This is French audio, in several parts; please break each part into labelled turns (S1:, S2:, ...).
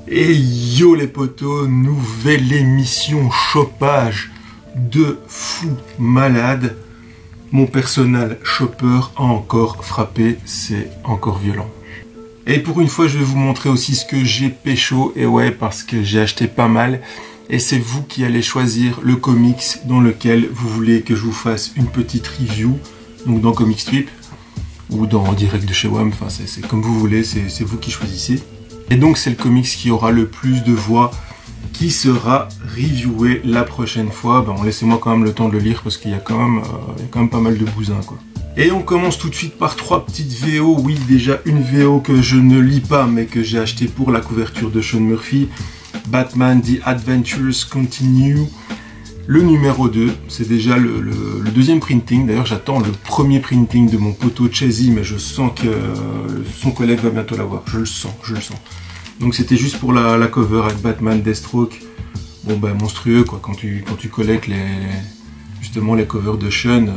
S1: Et yo les potos, nouvelle émission chopage de fou malade. Mon personnel shopper a encore frappé, c'est encore violent. Et pour une fois, je vais vous montrer aussi ce que j'ai pécho. Et ouais, parce que j'ai acheté pas mal. Et c'est vous qui allez choisir le comics dans lequel vous voulez que je vous fasse une petite review. Donc dans Comic Strip ou dans direct de chez WAM, enfin c'est comme vous voulez, c'est vous qui choisissez. Et donc c'est le comics qui aura le plus de voix qui sera reviewé la prochaine fois. Bon, laissez-moi quand même le temps de le lire parce qu'il y a quand même pas mal de bousins quoi. Et on commence tout de suite par 3 petites VO. Oui, déjà une VO que je ne lis pas mais que j'ai acheté pour la couverture de Sean Murphy. Batman The Adventures Continue. Le numéro 2, c'est déjà le deuxième printing. D'ailleurs, j'attends le premier printing de mon poteau Chesy, mais je sens que son collègue va bientôt l'avoir. Je le sens. Donc c'était juste pour la cover avec Batman, Deathstroke. Bon ben monstrueux quoi, quand tu collectes justement les covers de Sean,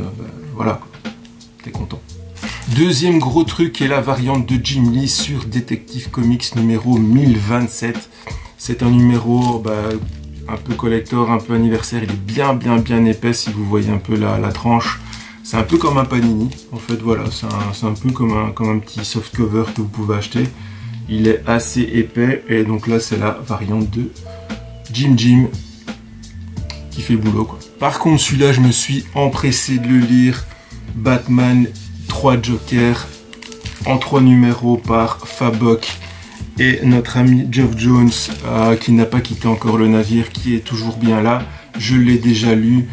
S1: voilà, t'es content. Deuxième gros truc est la variante de Jim Lee sur Detective Comics numéro 1027. C'est un numéro un peu collector, un peu anniversaire, il est bien épais si vous voyez un peu la tranche. C'est un peu comme un Panini, en fait voilà, c'est un peu comme un petit soft cover que vous pouvez acheter. Il est assez épais et donc là c'est la variante de Jim qui fait le boulot quoi. Par contre celui-là je me suis empressé de le lire, Batman 3 Jokers en 3 numéros par Fabok. Et notre ami Geoff Jones, qui n'a pas quitté encore le navire, qui est toujours bien là. Je l'ai déjà lu.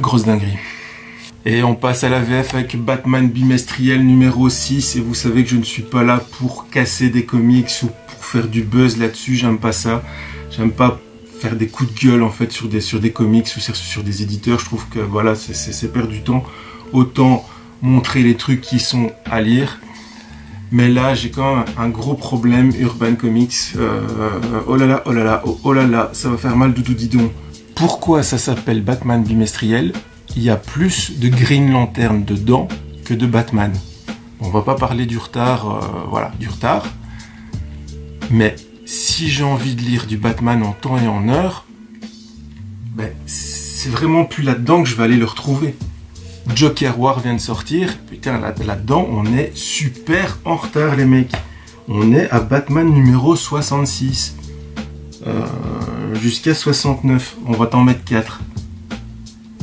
S1: Grosse dinguerie. Et on passe à la VF avec Batman bimestriel numéro 6. Et vous savez que je ne suis pas là pour casser des comics ou pour faire du buzz là-dessus. J'aime pas ça. J'aime pas faire des coups de gueule en fait sur des comics ou sur des éditeurs. Je trouve que voilà, c'est perdre du temps. Autant montrer les trucs qui sont à lire. Mais là, j'ai quand même un gros problème, Urban Comics. Oh là là, ça va faire mal doudou-didon. Pourquoi ça s'appelle Batman bimestriel? Il y a plus de Green Lantern dedans que de Batman. On va pas parler du retard, voilà, du retard. Mais si j'ai envie de lire du Batman en temps et en heure, c'est vraiment plus là-dedans que je vais aller le retrouver. Joker War vient de sortir, putain là-dedans on est super en retard les mecs. On est à Batman numéro 66, jusqu'à 69, on va t'en mettre 4.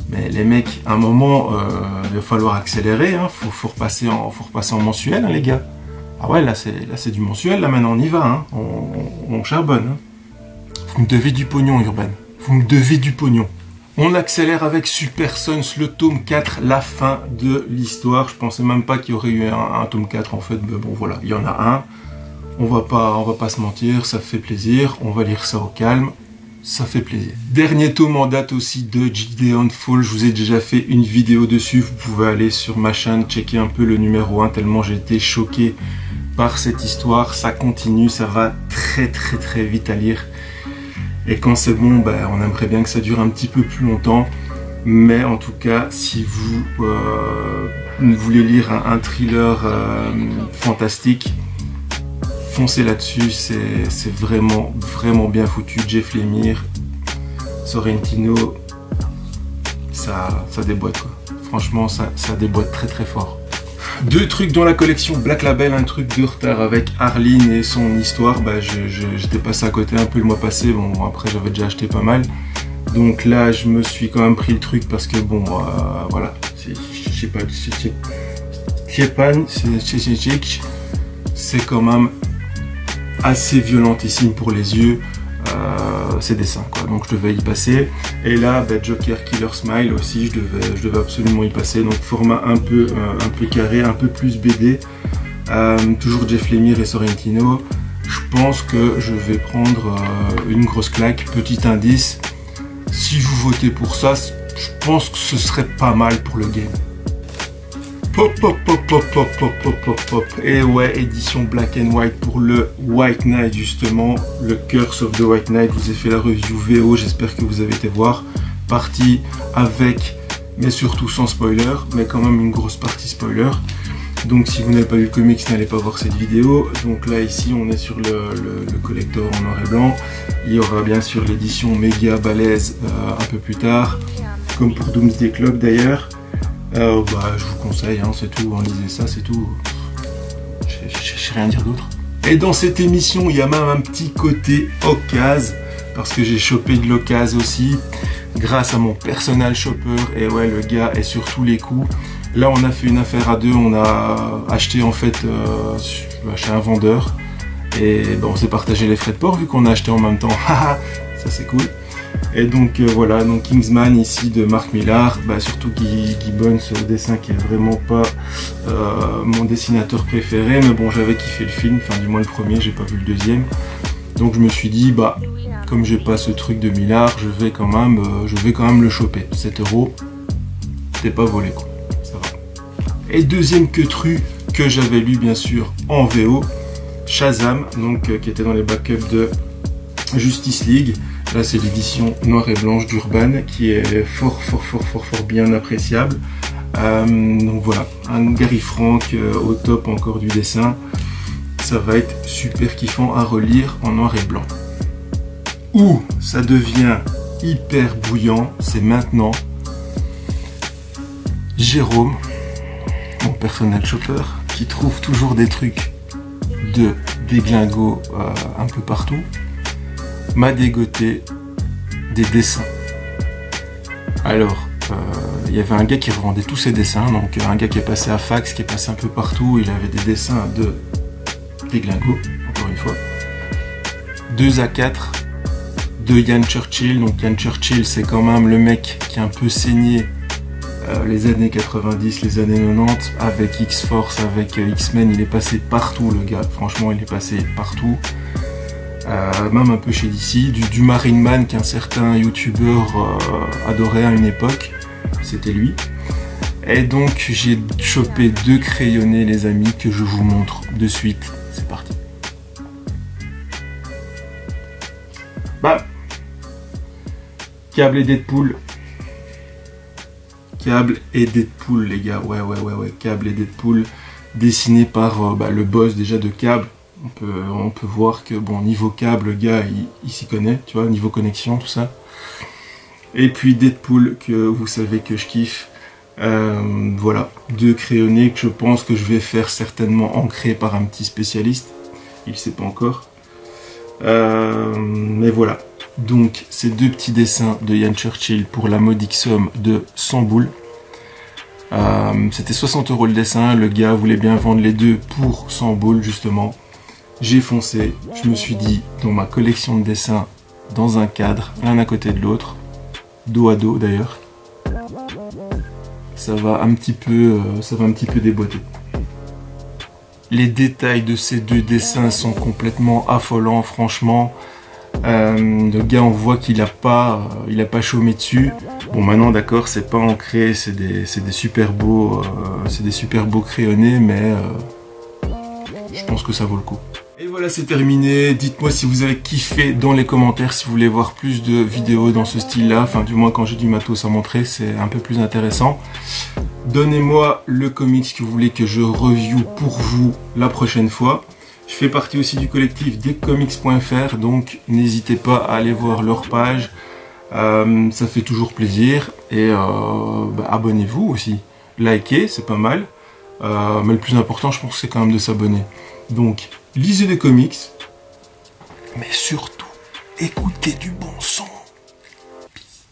S1: Mais les mecs, à un moment, il va falloir accélérer, hein. faut repasser en mensuel hein, les gars. Ah ouais là c'est du mensuel, là maintenant on y va, hein. on charbonne. Hein. Vous me devez du pognon Urban, vous me devez du pognon. On accélère avec Super Sons, le tome 4, la fin de l'histoire. Je pensais même pas qu'il y aurait eu un tome 4 en fait, mais bon voilà, il y en a un. On va pas se mentir, ça fait plaisir. On va lire ça au calme, ça fait plaisir. Dernier tome en date aussi de Gideon Fall, je vous ai déjà fait une vidéo dessus. Vous pouvez aller sur ma chaîne, checker un peu le numéro 1, tellement j'ai été choqué par cette histoire. Ça continue, ça va très vite à lire. Et quand c'est bon, on aimerait bien que ça dure un petit peu plus longtemps. Mais en tout cas, si vous voulez lire un thriller fantastique, foncez là-dessus. C'est vraiment bien foutu. Jeff Lemire, Sorrentino, ça déboîte quoi. Franchement, ça déboîte très fort. 2 trucs dans la collection Black Label, un truc de retard avec Arline et son histoire. J'étais passé à côté un peu le mois passé. Bon, après j'avais déjà acheté pas mal. Donc là, je me suis quand même pris le truc parce que bon, voilà. C'est quand même assez violentissime pour les yeux. Ces dessins quoi, donc je devais y passer. Et là Joker Killer Smile aussi, je devais absolument y passer. Donc format un peu carré, un peu plus BD, toujours Jeff Lemire et Sorrentino. Je pense que je vais prendre une grosse claque. Petit indice, si vous votez pour ça, je pense que ce serait pas mal pour le game. Et ouais, édition Black and White pour le White Knight justement, le Curse of the White Knight. Je vous ai fait la review VO, j'espère que vous avez été voir. Partie avec, mais surtout sans spoiler, mais quand même une grosse partie spoiler. Donc si vous n'avez pas lu le comics, n'allez pas voir cette vidéo. Donc là ici on est sur le collector en noir et blanc. Il y aura bien sûr l'édition méga balèze un peu plus tard, comme pour Doomsday Clock d'ailleurs. Je vous conseille, hein, c'est tout, hein, lisez ça, c'est tout. Je sais rien dire d'autre. Et dans cette émission, il y a même un petit côté occasion, parce que j'ai chopé de l'occasion aussi, grâce à mon personal shopper. Et ouais, le gars est sur tous les coups. Là, on a fait une affaire à deux, on a acheté en fait chez un vendeur. Et on s'est partagé les frais de port vu qu'on a acheté en même temps. Ça c'est cool. Et donc voilà, donc Kingsman ici de Mark Millar, surtout Guy Gibbons au dessin qui est vraiment pas mon dessinateur préféré, mais bon j'avais kiffé le film, enfin du moins le premier, j'ai pas vu le deuxième. Donc je me suis dit comme j'ai pas ce truc de Millar, je vais quand même le choper. 7 €, c'est pas volé quoi, ça va. Et deuxième queutru que j'avais lu bien sûr en VO, Shazam, donc qui était dans les backups de Justice League. Là c'est l'édition noire et blanche d'Urban qui est fort bien appréciable. Donc voilà, un Gary Frank au top encore du dessin. Ça va être super kiffant à relire en noir et blanc. Où ça devient hyper bouillant, c'est maintenant. Jérôme, mon personnel shopper, qui trouve toujours des trucs de déglingo un peu partout, m'a dégoté des dessins. Alors, il y avait un gars qui revendait tous ses dessins, donc un gars qui est passé à Fax, qui est passé un peu partout, il avait des dessins de déglingo, encore une fois. 2 A4 de Ian Churchill, donc Ian Churchill c'est quand même le mec qui a un peu saigné les années 90, les années 90, avec X-Force, avec X-Men, il est passé partout le gars, franchement il est passé partout. Même un peu chez DC, du Marine Man qu'un certain youtubeur adorait à une époque, c'était lui. Et donc j'ai chopé 2 crayonnés les amis que je vous montre de suite, c'est parti. Cable et Deadpool. Cable et Deadpool les gars, ouais, Cable et Deadpool, dessiné par le boss déjà de Cable. On peut voir que bon, niveau câble, le gars il s'y connaît, tu vois, niveau connexion, tout ça. Et puis Deadpool, que vous savez que je kiffe. Voilà, 2 crayonnés que je pense que je vais faire certainement ancrer par un petit spécialiste. Il sait pas encore. Mais voilà. Donc, ces 2 petits dessins de Ian Churchill pour la modique somme de 100 boules. C'était 60 € le dessin. Le gars voulait bien vendre les 2 pour 100 boules, justement. J'ai foncé, je me suis dit, dans ma collection de dessins, dans un cadre, l'un à côté de l'autre, dos à dos d'ailleurs, ça va un petit peu déboîter. Les détails de ces 2 dessins sont complètement affolants, franchement. Le gars, on voit qu'il a pas chômé dessus. Bon, maintenant, d'accord, c'est pas ancré, c'est des super beaux crayonnés, mais je pense que ça vaut le coup. Et voilà, c'est terminé. Dites-moi si vous avez kiffé dans les commentaires, si vous voulez voir plus de vidéos dans ce style-là. Enfin, du moins, quand j'ai du matos à montrer, c'est un peu plus intéressant. Donnez-moi le comics que vous voulez que je review pour vous la prochaine fois. Je fais partie aussi du collectif descomics.fr, donc n'hésitez pas à aller voir leur page. Ça fait toujours plaisir. Et abonnez-vous aussi. Likez, c'est pas mal. Mais le plus important, je pense, c'est quand même de s'abonner. Donc, lisez des comics, mais surtout, écoutez du bon son. Peace.